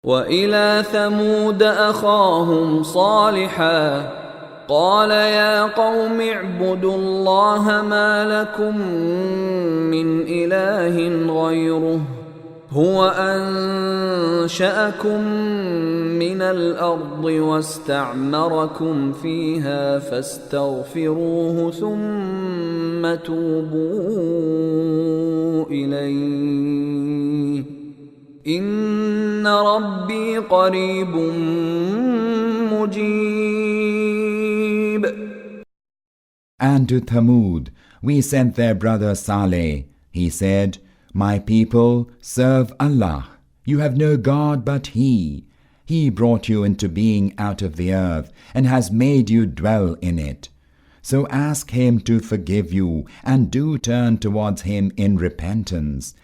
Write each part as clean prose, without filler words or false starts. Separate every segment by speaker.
Speaker 1: وإلى ثمود أخاهم صالحا قال يا قوم اعبدوا الله ما لكم من إله غيره هو أنشأكم من الأرض واستعمركم فيها فاستغفروه ثم توبوا إليه إن ربي قريب مجيب.
Speaker 2: And to Thamud we sent their brother Saleh. He said, My people, serve Allah. You have no God but He. He brought you into being out of the earth and has made you dwell in it. So ask Him to forgive you and do turn towards Him in repentance.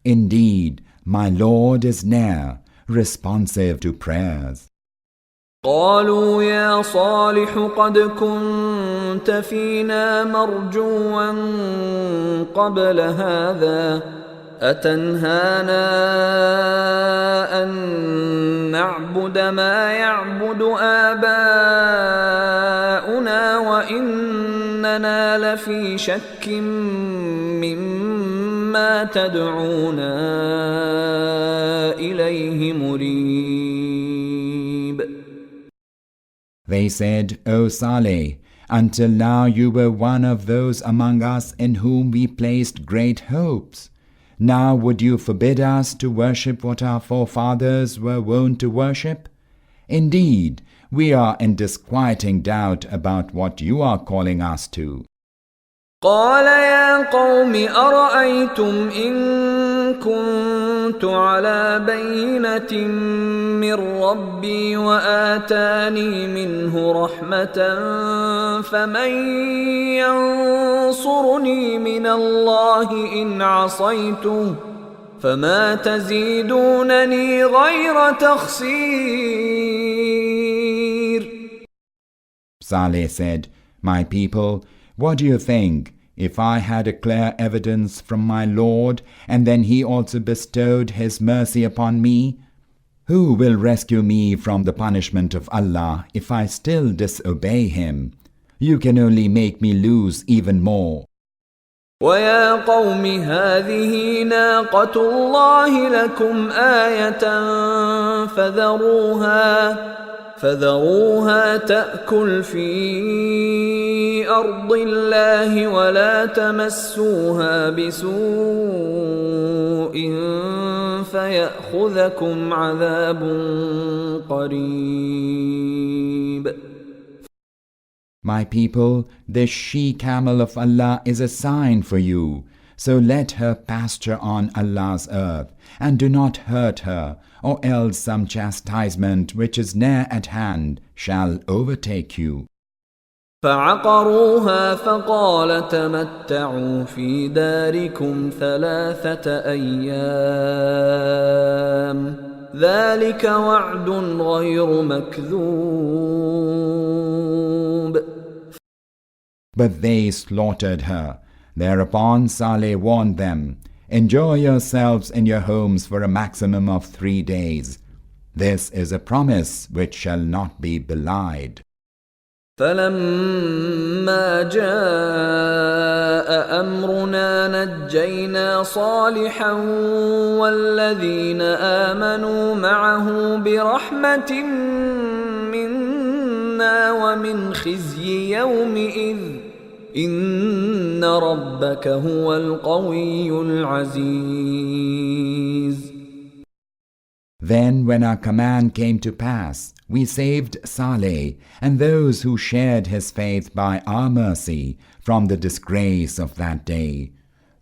Speaker 2: Indeed, my Lord is near, responsive to prayers.
Speaker 1: قالوا يا صالح قد كنت فينا مرجوا قبل هذا أتنهانا أن نعبد ما يعبد آباؤنا وإننا لفي شك مما تدعونا إليه مريب.
Speaker 2: They said, O Saleh, until now you were one of those among us in whom we placed great hopes. Now would you forbid us to worship what our forefathers were wont to worship? Indeed, we are in disquieting doubt about what you are calling us to.
Speaker 1: قال يا قوم أرأيتم إن كنت على بينة من ربي وآتاني منه رحمة فمن ينصرني من الله إن عصيته فما تزيدونني غير تخسير.
Speaker 2: Saleh said, My people, what do you think if I had a clear evidence from my Lord and then He also bestowed His mercy upon me? Who will rescue me from the punishment of Allah if I still disobey Him? You can only make me lose even more.
Speaker 1: وَيَا قَوْمِ هَذِهِ نَاقَةُ اللَّهِ لَكُمْ آيَةً فذروها تأكل في أرض الله ولا تمسوها بسوء فيأخذكم عذاب قريب.
Speaker 2: My people, this she-camel of Allah is a sign for you. So let her pasture on Allah's earth, and do not hurt her, or else some chastisement which is near at hand shall overtake you.
Speaker 1: فعقروها فقال تمتعوا في داركم 3 أيام ذلك وعد غير مكذوب.
Speaker 2: But they slaughtered her. Thereupon Saleh warned them, Enjoy yourselves in your homes for a maximum of 3 days. This is a promise which shall not be belied.
Speaker 1: فلما جاء أمرنا نجينا صالحا والذين آمنوا معه برحمة منا ومن خزي يومئذ إن ربك هو القوي العزيز.
Speaker 2: Then when our command came to pass, we saved Saleh and those who shared his faith by our mercy from the disgrace of that day.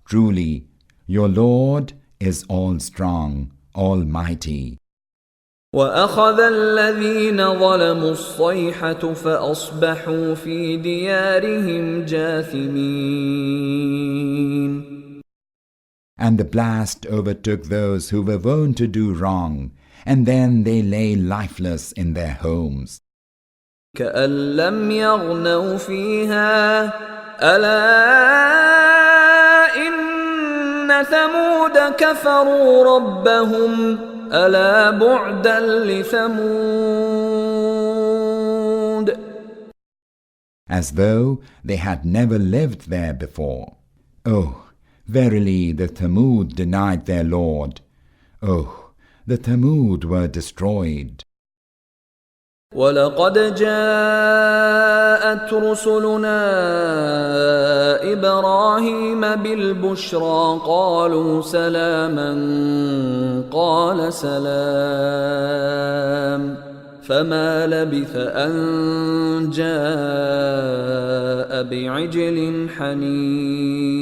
Speaker 2: Truly, your Lord is all-strong, almighty.
Speaker 1: وأخذ الذين ظلموا الصيحة فأصبحوا في ديارهم جاثمين.
Speaker 2: And the blast overtook those who were wont to do wrong, and then they lay lifeless in their homes.
Speaker 1: كأن لم يغنوا فيها ألا إن ثمود كفروا ربهم ألا بعدا لثمود.
Speaker 2: As though they had never lived there before. Oh, verily the Thamud denied their Lord. Oh, the Thamud were destroyed.
Speaker 1: ولقد جاءت رسلنا إبراهيم بالبشرى قالوا سلاما قال سلام فما لبث أن جاء بعجل حنيذ.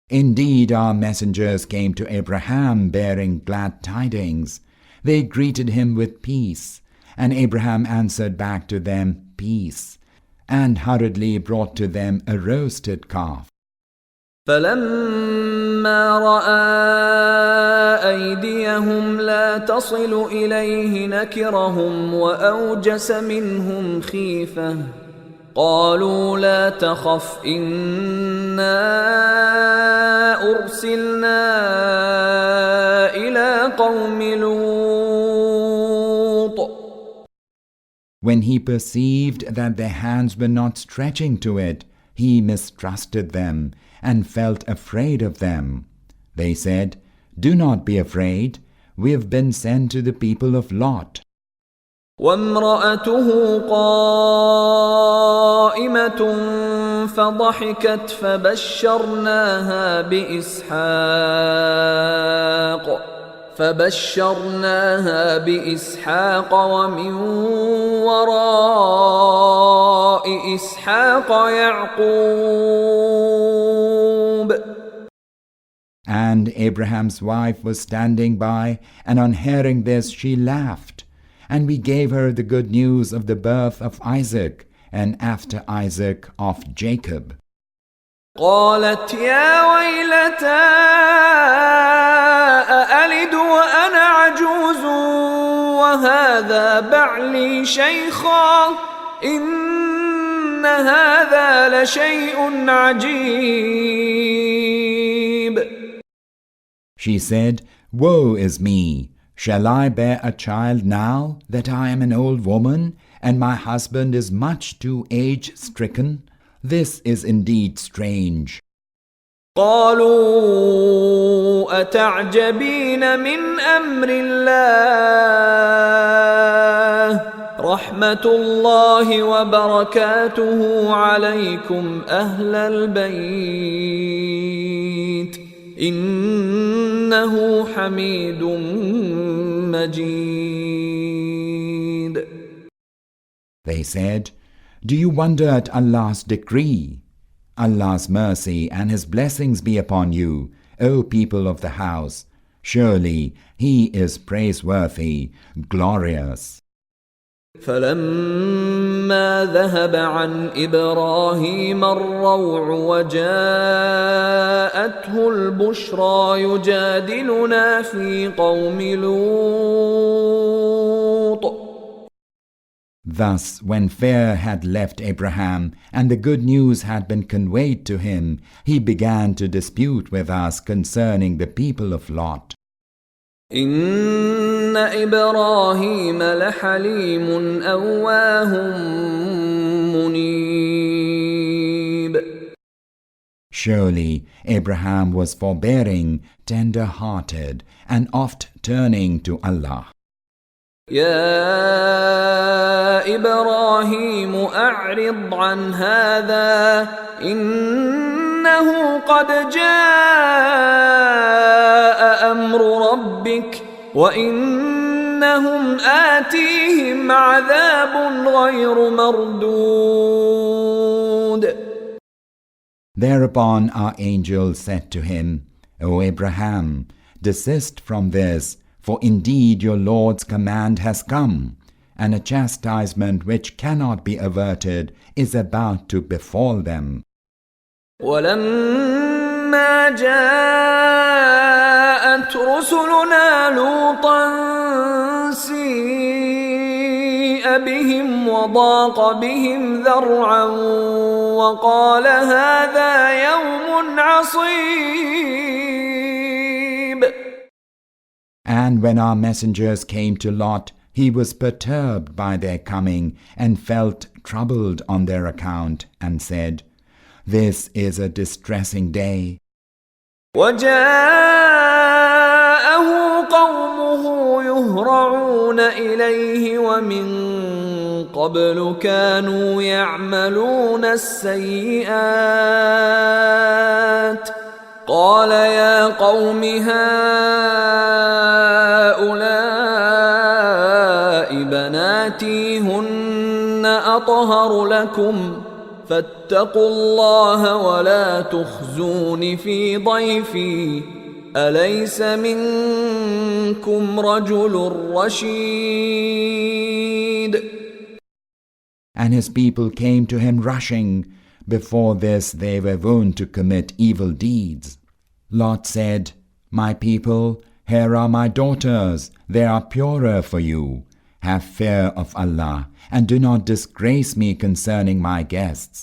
Speaker 2: Indeed, our messengers came to Abraham bearing glad tidings. They greeted him with peace, and Abraham answered back to them peace, and hurriedly brought to them a roasted calf.
Speaker 1: فلما رأى أيديهم لا تصل إليه نكرهم وأوجس منهم خيفة قالوا لا تخف إنا أرسلنا إلى قوم لوط.
Speaker 2: When he perceived that their hands were not stretching to it, he mistrusted them and felt afraid of them. They said, "Do not be afraid. We have been sent to the people of Lot."
Speaker 1: وامرأته قائمة فضحكت فبشرناها بإسحاق ومن وراء إسحاق يعقوب.
Speaker 2: And Abraham's wife was standing by, and on hearing this she laughed. And we gave her the good news of the birth of Isaac, and after Isaac of Jacob.
Speaker 1: قالت يا ويلتى أألد وأنا عجوز وهذا بعلي شيخا إن هذا لشيء عجيب.
Speaker 2: She said, "Woe is me! Shall I bear a child now that I am an old woman, and my husband is much too age-stricken? This is indeed strange."
Speaker 1: قالوا أتعجبين من أمر الله رحمة الله وبركاته عليكم أهل البيت إنه حميد مجيد.
Speaker 2: They said, "Do you wonder at Allah's decree? Allah's mercy and His blessings be upon you, O people of the house. Surely He is praiseworthy, glorious."
Speaker 1: فلما ذهب عن إبراهيم الروع وجاءته البشرى يجادلنا في قوم لوط.
Speaker 2: Thus, when fear had left Abraham and the good news had been conveyed to him, he began to dispute with us concerning the people of Lot.
Speaker 1: إن إبراهيم لحليم أواه منيب.
Speaker 2: Surely Abraham was forbearing, tender-hearted, and oft turning to Allah.
Speaker 1: يا إبراهيم أعرض عن هذا إنه قد جاء أمر ربك وإنهم آتيهم عذاب غير مردود.
Speaker 2: Thereupon our angel said to him, "O Abraham, desist from this, for indeed your Lord's command has come, and a chastisement which cannot be averted is about to befall them."
Speaker 1: ولما جاءت رسلنا لوطا سيء بهم وضاق بهم ذرعا وقال هذا يوم عصيب.
Speaker 2: And when our messengers came to Lot, he was perturbed by their coming and felt troubled on their account and said, "This is a distressing day."
Speaker 1: وجاءه قومه يهرعون إليه ومن قبل كانوا يعملون السيئات قال يا قوم هؤلاء بناتي هن أطهر لكم فاتقوا الله ولا تخزون في ضيفي أليس منكم رجل رشيد.
Speaker 2: And his people came to him rushing. Before this they were wont to commit evil deeds. Lot said, "My people, here are my daughters. They are purer for you. Have fear of Allah, and do not disgrace me concerning my guests.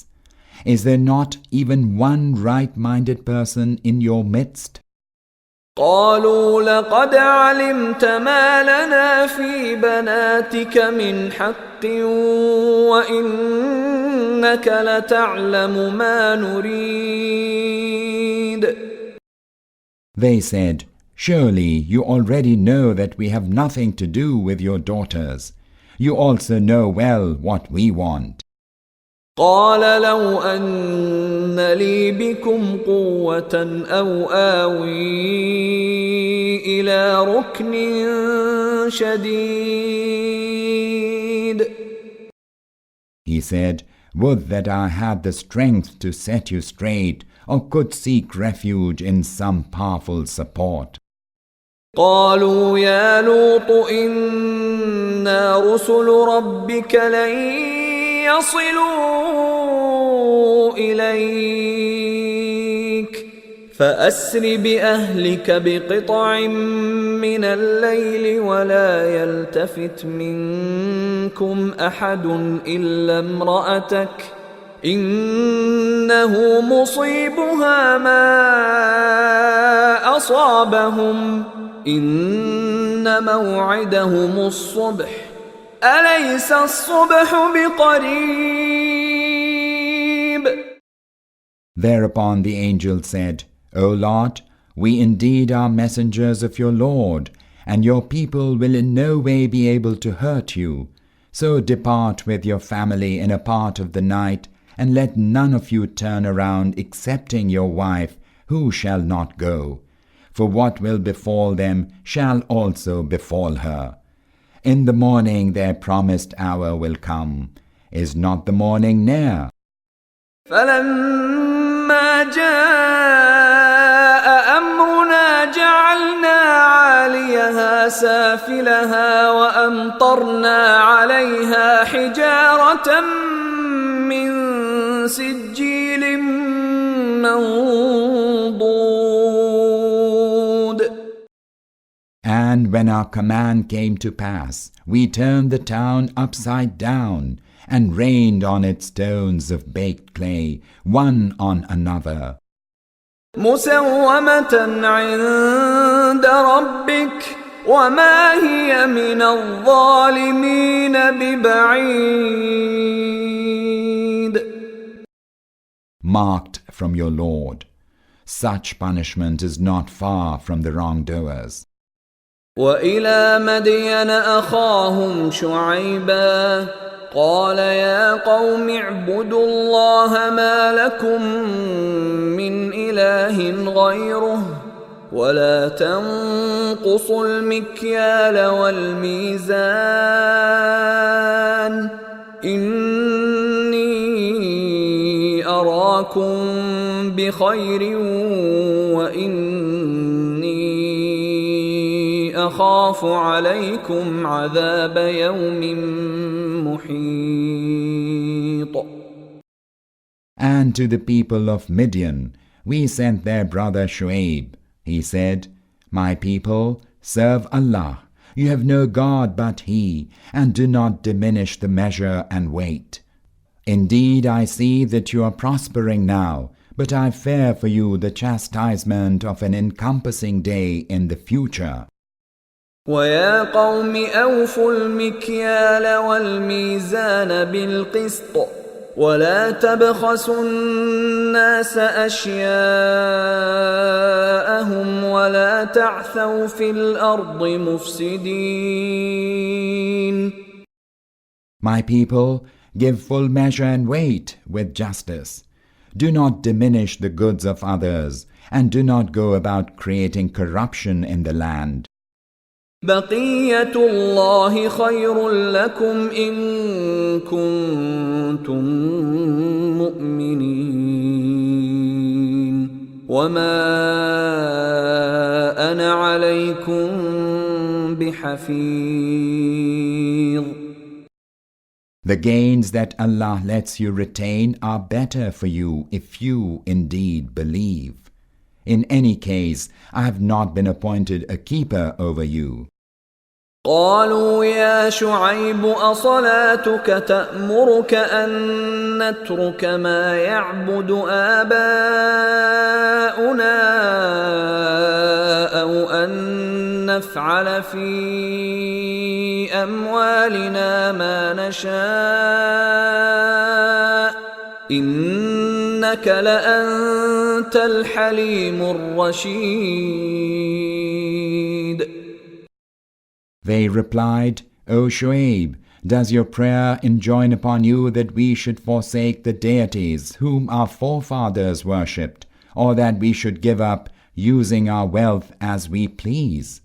Speaker 2: Is there not even one right-minded person in your midst?"
Speaker 1: قالوا لقد علمت ما لنا في بناتك من حق وإنك لتعلم ما نريد.
Speaker 2: They said, "Surely you already know that we have nothing to do with your daughters. You also know well what we want."
Speaker 1: قال لو أن لي بكم قوة أو آوي إلى ركن شديد.
Speaker 2: He said, "Would that I had the strength to set you straight, or could seek refuge in some powerful support."
Speaker 1: قالوا يا لوط إنا رسل ربك لن يصلوا إليك فأسر بأهلك بقطع من الليل ولا يلتفت منكم أحد إلا امرأتك إنه مصيبها ما أصابهم إن موعدهم الصبح أليس الصبح بقريب.
Speaker 2: Thereupon the angel said, "O Lot, we indeed are messengers of your Lord, and your people will in no way be able to hurt you. So depart with your family in a part of the night, and let none of you turn around excepting your wife, who shall not go. For what will befall them shall also befall her. In the morning their promised hour will come. Is not the morning near?"
Speaker 1: فلما جاء أمرنا جعلنا عاليها سافلها وأمطرنا عليها حجارة من سجيل منضود.
Speaker 2: And when our command came to pass, we turned the town upside down and rained on it stones of baked clay, one on another.
Speaker 1: مسومة عند ربك وما هي من الظالمين ببعيد.
Speaker 2: Marked from your Lord. Such punishment is not far from the wrongdoers.
Speaker 1: وإلى مدين أخاهم شعيبا قال يا قوم اعبدوا الله ما لكم من إله غيره ولا تنقصوا المكيال والميزان إني أراكم بخير وإني أخاف عليكم عذاب يوم محيط.
Speaker 2: And to the people of Midian we sent their brother Shu'aib. He said, "My people, serve Allah. You have no God but He, and do not diminish the measure and weight. Indeed, I see that you are prospering now, but I fear for you the chastisement of an encompassing day in the future."
Speaker 1: ويا قوم أوفوا المكيال والميزان بالقسط ولا تبخسوا الناس أشياءهم ولا تعثوا في الأرض مفسدين.
Speaker 2: My people, give full measure and weight with justice. Do not diminish the goods of others, and do not go about creating corruption in the land.
Speaker 1: بقية الله خير لكم إن كنتم مؤمنين وما أنا عليكم بحفيظ.
Speaker 2: The gains that Allah lets you retain are better for you if you indeed believe. In any case, I have not been appointed a keeper over you.
Speaker 1: قالوا يا شعيب أصلاتك تأمرك أن نترك ما يعبد آباؤنا أو أن نفعل في أموالنا ما نشاء إنك لأنت الحليم الرشيد.
Speaker 2: They replied, O Shu'aib, does your prayer enjoin upon you that we should forsake the deities whom our forefathers worshipped, or that we should give up using our wealth as we please?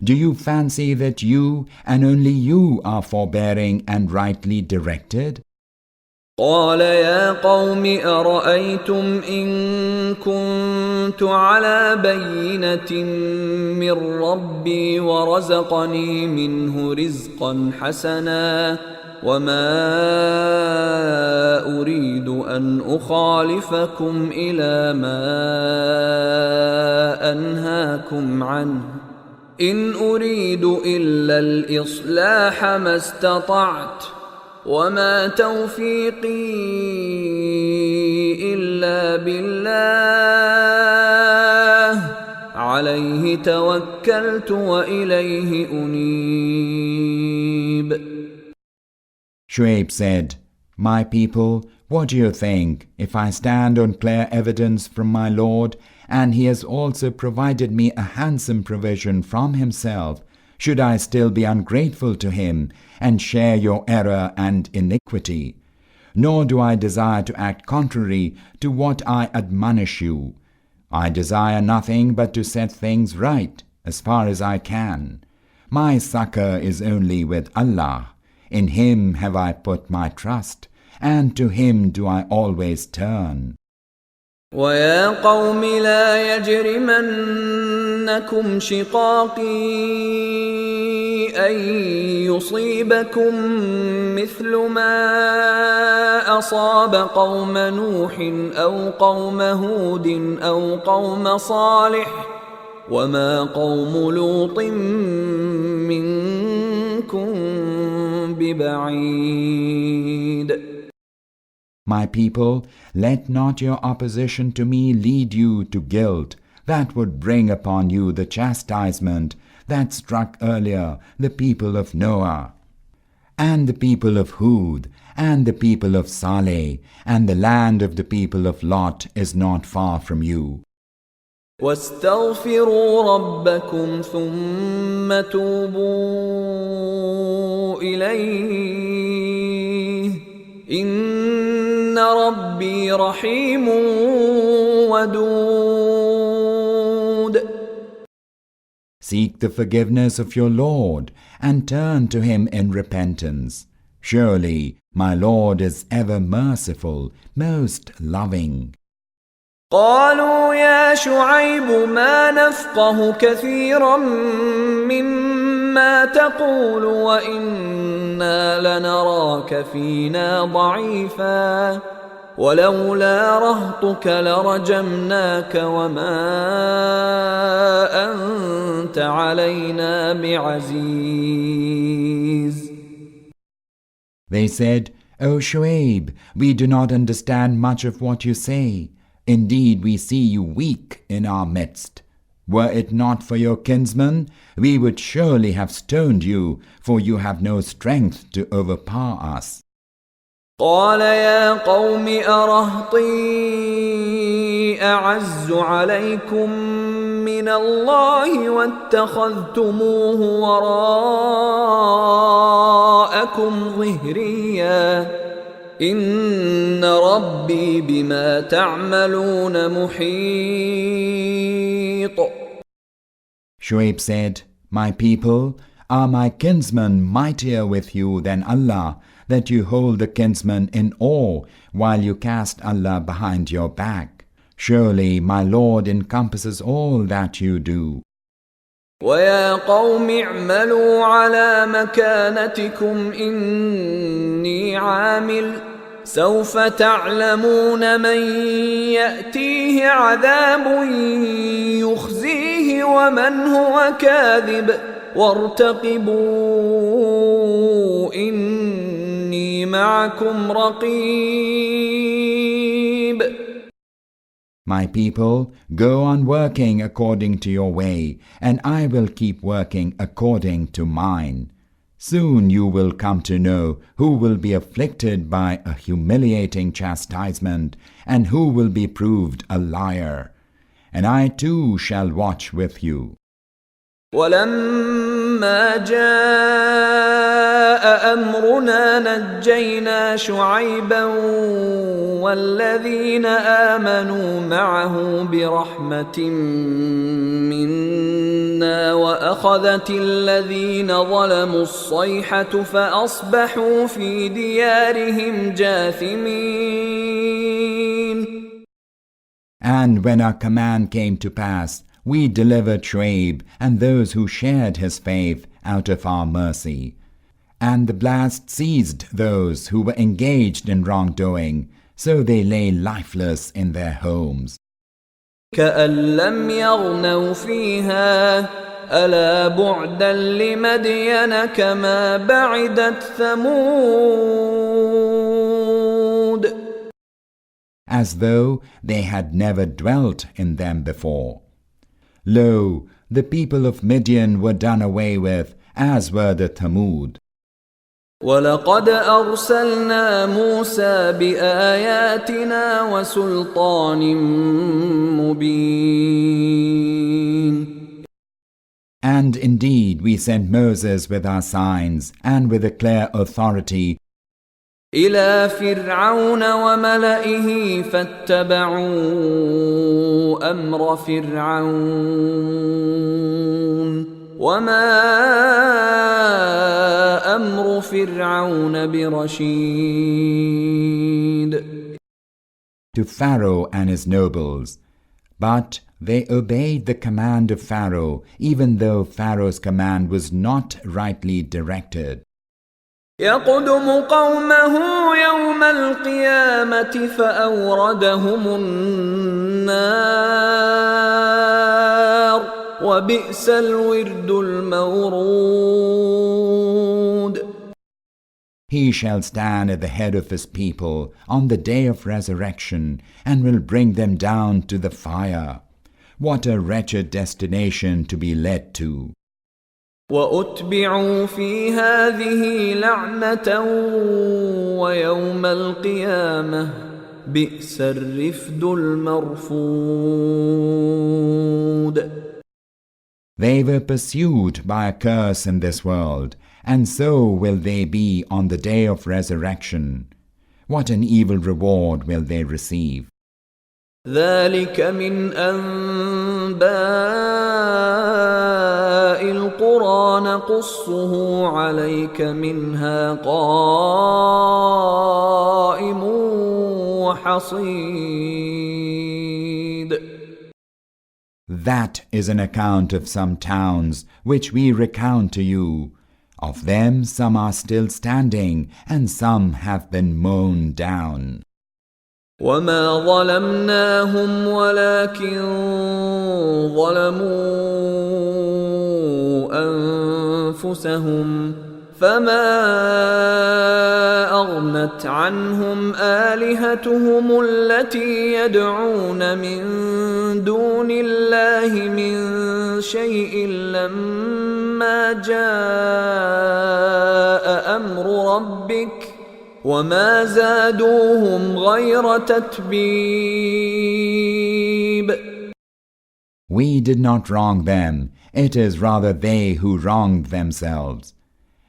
Speaker 2: Do you fancy that you and only you are forbearing and rightly directed?
Speaker 1: قال يا قوم أرأيتم إن كنت على بينة من ربي ورزقني منه رزقا حسنا وما أريد أن أخالفكم إلى ما أنهاكم عنه إن أريد إلا الإصلاح ما استطعت وما توفيقي إلا بالله عليه توكلت وإليه أنيب.
Speaker 2: Shu'aib said, My people, what do you think if I stand on clear evidence from my Lord, and He has also provided me a handsome provision from Himself? Should I still be ungrateful to Him and share your error and iniquity? Nor do I desire to act contrary to what I admonish you. I desire nothing but to set things right as far as I can. My succor is only with Allah. In Him have I put my trust, and to Him do I always turn.
Speaker 1: ويا قوم لا يجرمنكم شقاقي أن يصيبكم مثل ما أصاب قوم نوح أو قوم هود أو قوم صالح وما قوم لوط منكم ببعيد.
Speaker 2: My people, let not your opposition to me lead you to guilt that would bring upon you the chastisement that struck earlier the people of Noah, and the people of Hud, and the people of Saleh, and the land of the people of Lot is not far from you.
Speaker 1: واستغفروا ربكم ثم توبوا إليه إن ربي رحيم ودود.
Speaker 2: Seek the forgiveness of your Lord and turn to Him in repentance. Surely my Lord is ever merciful, most loving.
Speaker 1: قالوا يا شعيب ما نفقه كثيرا مما تقول وإنا لنراك فينا ضعيفا ولولا رهطك لرجمناك وما أنت علينا بعزيز.
Speaker 2: They said, O Shu'aib, we do not understand much of what you say. Indeed, we see you weak in our midst. Were it not for your kinsman, we would surely have stoned you, for you have no strength to overpower us.
Speaker 1: قال يا قوم أرهطي أعز عليكم من الله واتخذتموه وراءكم ظهريا إن ربي بما تعملون محيط.
Speaker 2: Shuaib said, My people, are my kinsmen mightier with you than Allah, that you hold the kinsman in awe while you cast Allah behind your back? Surely my Lord encompasses all that you do.
Speaker 1: وَيَا قَوْمِ اعْمَلُوا عَلَى مَكَانَتِكُمْ إِنِّي عَامِلٌ سَوْفَ تَعْلَمُونَ مَنْ يَأْتِيهِ عَذَابٌ يُخْزِيهِ وَمَنْ هُوَ كَاذِبٌ وَارْتَقِبُوا إِنِّي مَعَكُمْ رَقِيبٌ.
Speaker 2: My people, go on working according to your way, and I will keep working according to mine. Soon you will come to know who will be afflicted by a humiliating chastisement, and who will be proved a liar. And I too shall watch with you.
Speaker 1: ولما جاء أمرنا نجينا شعيبا والذين آمنوا معه برحمة منا وأخذت الذين ظلموا الصيحة فأصبحوا في ديارهم جاثمين.
Speaker 2: And when our command came to pass, we delivered Shuaib and those who shared his faith out of our mercy. And the blast seized those who were engaged in wrongdoing, so they lay lifeless in their homes.
Speaker 1: كأن لم يغنوا فيها ألا بعدا لمدين كما بعدت ثمود.
Speaker 2: As though they had never dwelt in them before. Lo, the people of Midian were done away with, as were the Thamud.
Speaker 1: وَلَقَدْ أَرْسَلْنَا مُوسَى بِآيَاتِنَا وَسُلْطَانٍ مُبِينٍ.
Speaker 2: And indeed we sent Moses with our signs and with a clear authority
Speaker 1: إِلَى فِرْعَوْنَ وَمَلَئِهِ فَاتَّبَعُوا أَمْرَ فِرْعَوْنَ وَمَا أَمْرُ فِرْعَوْنَ بِرَشِيدٍ.
Speaker 2: to Pharaoh and his nobles. But they obeyed the command of Pharaoh, even though Pharaoh's command was not rightly directed.
Speaker 1: يقدم قومه يوم القيامة فأوردهم النار وبئس الورد المورود.
Speaker 2: He shall stand at the head of his people on the day of resurrection and will bring them down to the fire. What a wretched destination to be led to.
Speaker 1: وأتبعوا في هذه لعنة ويوم القيامة بئس الرفد المرفود.
Speaker 2: They were pursued by a curse in this world, and so will they be on the day of resurrection. What an evil reward will they receive.
Speaker 1: ذلك من أنباء القرى نقصه عليك منها قائم وحصيد.
Speaker 2: That is an account of some towns which we recount to you. Of them some are still standing, and some have been mown down.
Speaker 1: وما ظلمناهم ولكن ظلموا أنفسهم فما أغنت عنهم آلهتهم التي يدعون من دون الله من شيء لما جاء أمر ربك وما زادوهم غير تتبيب.
Speaker 2: We did not wrong them, it is rather they who wronged themselves.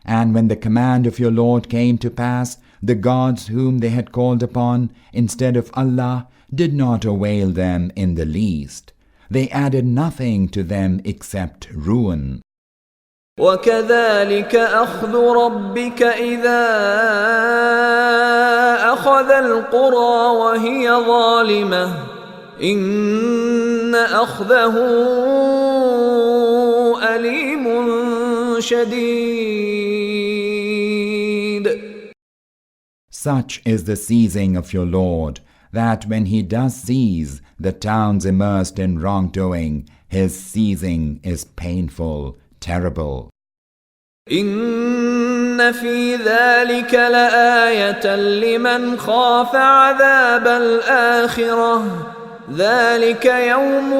Speaker 2: And when the command of your Lord came to pass, the gods whom they had called upon instead of Allah did not avail them in the least. They added nothing to them except ruin.
Speaker 1: وكذلك أخذ ربك إذا أخذ القرى وهي ظالمة إن أخذه أليم شديد.
Speaker 2: Such is the seizing of your Lord, that when he does seize the towns immersed in wrongdoing, his seizing is painful, terrible.
Speaker 1: إن في ذلك لآية لمن خاف عذاب الآخرة ذلك يوم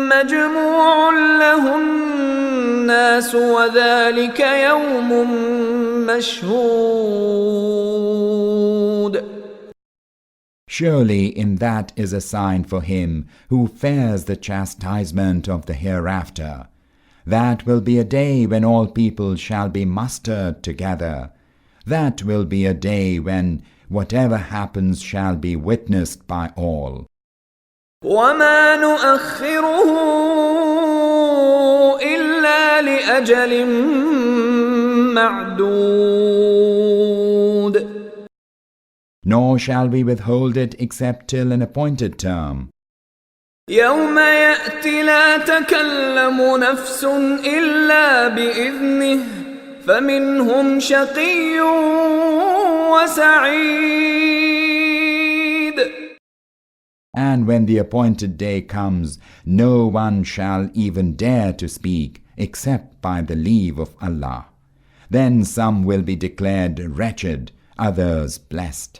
Speaker 1: مجموع له الناس وذلك يوم مشهود.
Speaker 2: Surely in that is a sign for him who fears the chastisement of the hereafter. That will be a day when all people shall be mustered together. That will be a day when whatever happens shall be witnessed by all.
Speaker 1: وما نؤخره إلا لأجل معدود.
Speaker 2: Nor shall we withhold it except till an appointed term.
Speaker 1: يوم يأتي لا تكلم نفس إلا بإذنه فمنهم شقي وسعيد.
Speaker 2: And when the appointed day comes, no one shall even dare to speak except by the leave of Allah. Then some will be declared wretched, others blessed.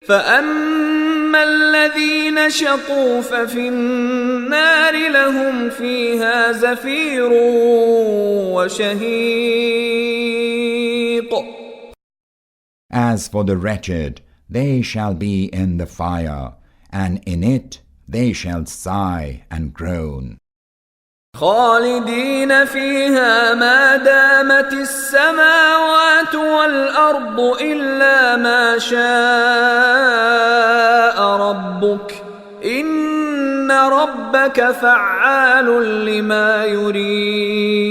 Speaker 1: فأما الذين شقوا ففي النار لهم فيها زفير وشهيق.
Speaker 2: As for the wretched, they shall be in the fire, and in it they shall sigh and groan.
Speaker 1: خالدين فيها ما دامت السماوات والأرض إلا ما شاء ربك إن ربك فعال لما يريد.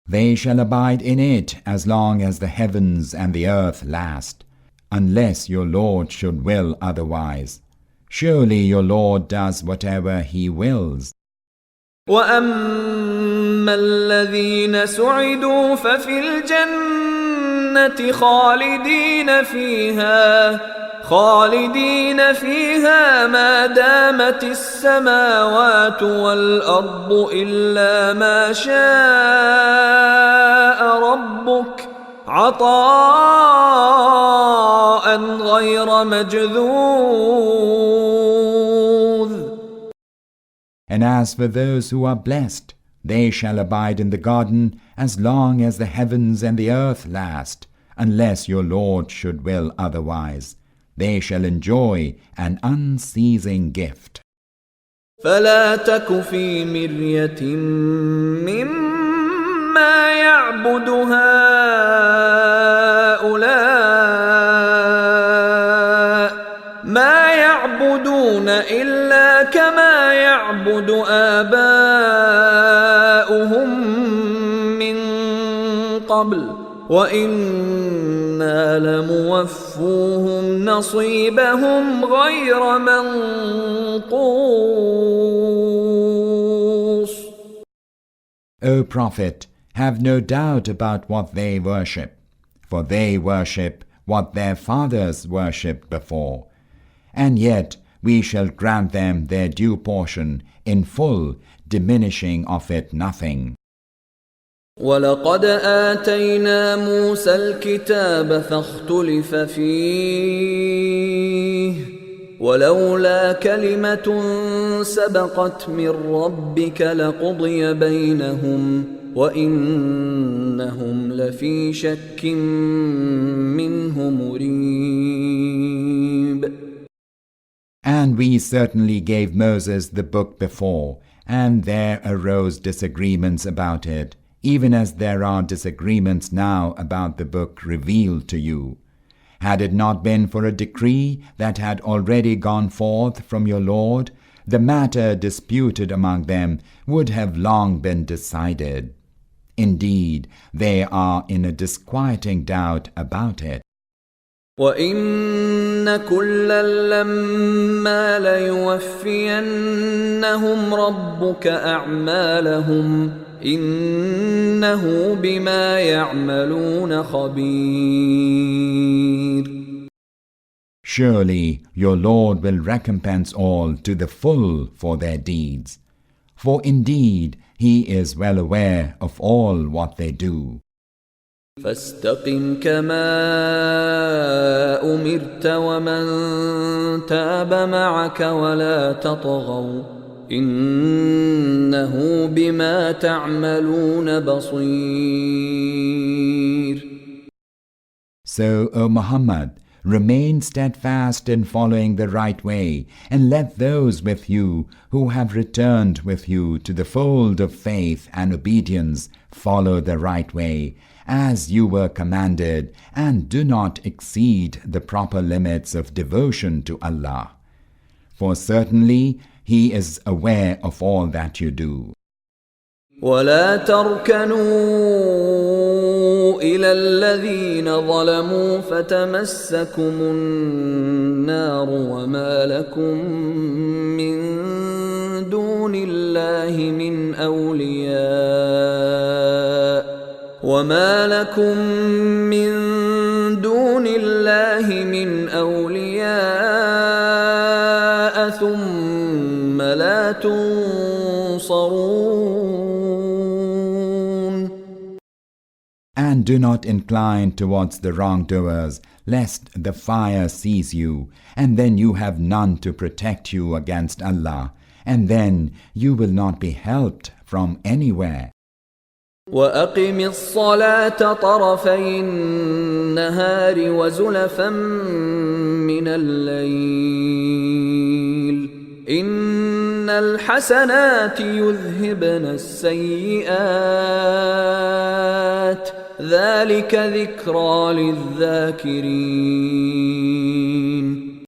Speaker 2: They shall abide in it as long as the heavens and the earth last, unless your Lord should will otherwise. Surely your Lord does whatever He wills.
Speaker 1: وأما الذين سعدوا ففي الجنة خالدين فيها ما دامت السماوات والأرض إلا ما شاء ربك عطاء غير مجذوذ.
Speaker 2: And as for those who are blessed, they shall abide in the garden as long as the heavens and the earth last, unless your Lord should will otherwise. They shall enjoy an unceasing gift.
Speaker 1: فلا تك في مرية مما يعبد هؤلاء ما يعبدون إلا كما يعبد آباؤهم من قبل وإنا لموفوهم نصيبهم غير منقوص.
Speaker 2: O Prophet, have no doubt about what they worship, for they worship what their fathers worshipped before, and yet we shall grant them their due portion in full, diminishing of it nothing.
Speaker 1: ولقد آتينا موسى الكتاب فاختلف فيه ولولا كلمة سبقت من ربك لقضي بينهم وإنهم لفي شك منه مريب.
Speaker 2: And we certainly gave Moses the book before, and there arose disagreements about it, even as there are disagreements now about the book revealed to you. Had it not been for a decree that had already gone forth from your Lord, the matter disputed among them would have long been decided. Indeed, they are in a disquieting doubt about it.
Speaker 1: وَإِنَّ كُلًّا لَّمَّا لَيُوَفِّيَنَّهُمْ رَبُّكَ أَعْمَالَهُمْ إِنَّهُ بِمَا يَعْمَلُونَ خَبِيرٌ.
Speaker 2: Surely your Lord will recompense all to the full for their deeds, for indeed He is well aware of all what they do.
Speaker 1: فاستقم كما أمرت ومن تاب معك ولا تطغوا إنه بما تعملون بصير.
Speaker 2: So, O Muhammad, remain steadfast in following the right way, and let those with you who have returned with you to the fold of faith and obedience follow the right way, as you were commanded, and do not exceed the proper limits of devotion to Allah. For certainly He is aware of all that you do.
Speaker 1: ولا تركنوا إلى الذين ظلموا فتمسكم النار وما لكم من دون الله من أولياء ثم لا تنصرون.
Speaker 2: And do not incline towards the wrongdoers, lest the fire seize you, and then you have none to protect you against Allah, and then you will not be helped from anywhere.
Speaker 1: وَأَقِمِ الصَّلَاةَ طَرَفَيِ النَّهَارِ وَزُلَفًا مِّنَ اللَّيْلِ إِنَّ الْحَسَنَاتِ يُذْهِبْنَ السَّيِّئَاتِ ذَلِكَ ذِكْرَى لِلذَّاكِرِينَ.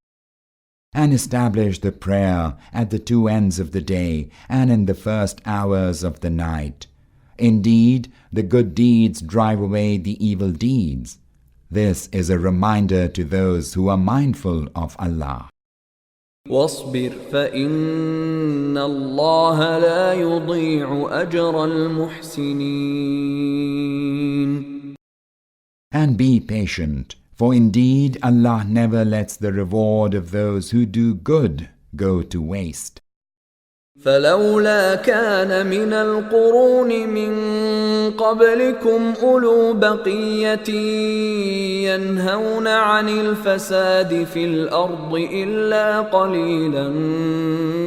Speaker 2: And establish the prayer at the two ends of the day and in the first hours of the night. Indeed, the good deeds drive away the evil deeds. This is a reminder to those who are mindful of Allah.
Speaker 1: واصبر فإن الله لا يضيع أجر المحسنين.
Speaker 2: And be patient, for indeed Allah never lets the reward of those who do good go to waste.
Speaker 1: فلولا كان من القرون من قبلكم أولو بقية ينهون عن الفساد في الأرض إلا قليلا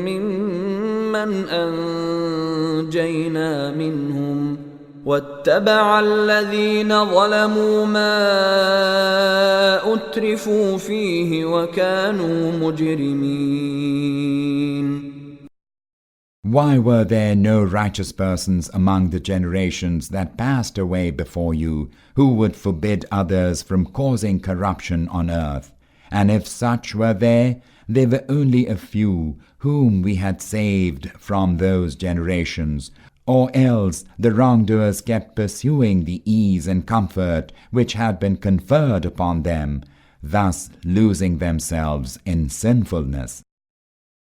Speaker 1: ممن أنجينا منهم واتبع الذين ظلموا ما أترفوا فيه وكانوا مجرمين.
Speaker 2: Why were there no righteous persons among the generations that passed away before you, who would forbid others from causing corruption on earth? And if such were there, they were only a few whom we had saved from those generations. Or else the wrongdoers kept pursuing the ease and comfort which had been conferred upon them, thus losing themselves in sinfulness.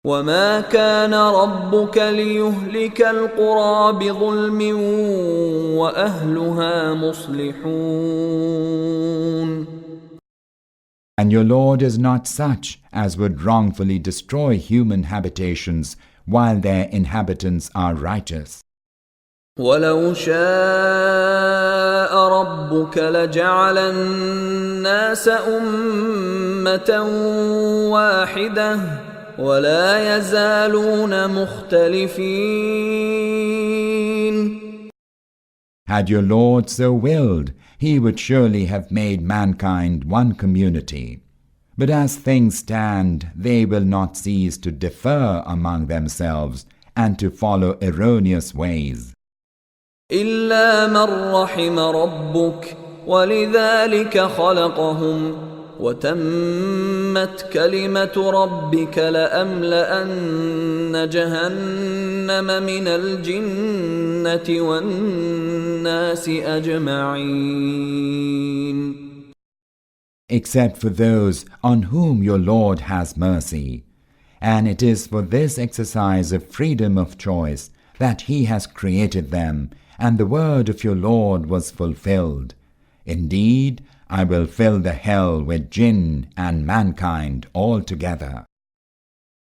Speaker 1: وما كان ربك ليهلك القرى بظلم وأهلها مصلحون.
Speaker 2: And your Lord is not such as would wrongfully destroy human habitations while their inhabitants are righteous.
Speaker 1: ولو شاء ربك لجعل الناس أمة واحدة ولا يزالون مختلفين.
Speaker 2: Had your Lord so willed, He would surely have made mankind one community. But as things stand, they will not cease to differ among themselves and to follow erroneous ways.
Speaker 1: إلا من رحم ربك ولذلك خلقهم وتمت كلمة ربك لأملأن جهنم من الجنة والناس أجمعين.
Speaker 2: Except for those on whom your Lord has mercy. And it is for this exercise of freedom of choice that He has created them, and the word of your Lord was fulfilled. Indeed, I will fill the hell with jinn and mankind altogether.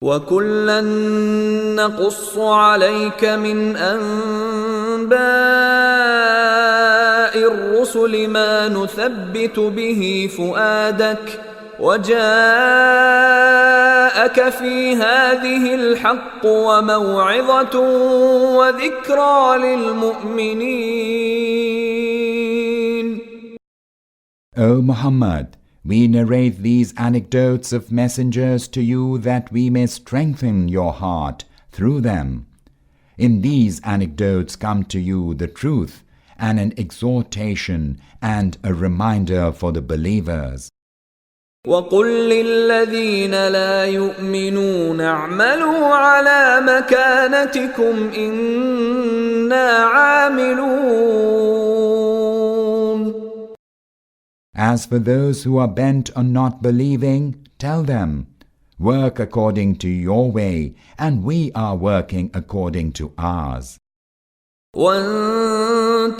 Speaker 1: وَكُلًّا نَّقُصُّ عَلَيْكَ مِنْ أَنبَاءِ الرُّسُلِ مَا نُثَبِّتُ بِهِ فُؤَادَكَ وَجَاءَكَ فِي هَٰذِهِ الْحَقُّ وَمَوْعِظَةٌ وَذِكْرَىٰ لِلْمُؤْمِنِينَ.
Speaker 2: O Muhammad, we narrate these anecdotes of messengers to you that we may strengthen your heart through them. In these anecdotes come to you the truth and an exhortation and a reminder for the believers.
Speaker 1: وَقُل لِّلَّذِينَ لَا يُؤْمِنُونَ اعْمَلُوا عَلَىٰ مَكَانَتِكُمْ إِنَّا عَامِلُونَ.
Speaker 2: As for those who are bent on not believing, tell them, work according to your way, and we are working according to ours.
Speaker 1: وَانتَظِرُوا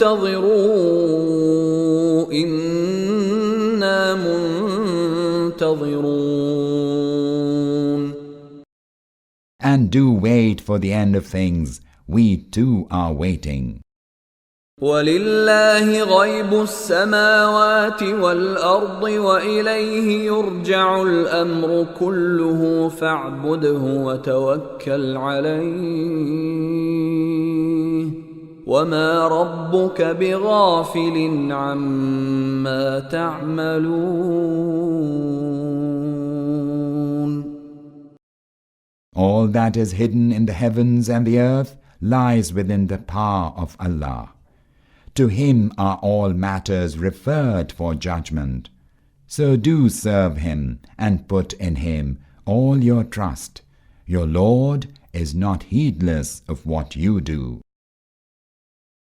Speaker 1: إِنَّا مُنتَظِرُونَ.
Speaker 2: And do wait for the end of things, we too are waiting.
Speaker 1: وَلِلَّهِ غَيْبُ السَّمَاوَاتِ وَالْأَرْضِ وَإِلَيْهِ يُرْجَعُ الْأَمْرُ كُلُّهُ فَاعْبُدْهُ وَتَوَكَّلْ عَلَيْهِ وَمَا رَبُّكَ بِغَافِلٍ عَمَّا تَعْمَلُونَ.
Speaker 2: All that is hidden in the heavens and the earth lies within the power of Allah. To Him are all matters referred for judgment. So do serve Him and put in Him all your trust. Your Lord is not heedless of what you do.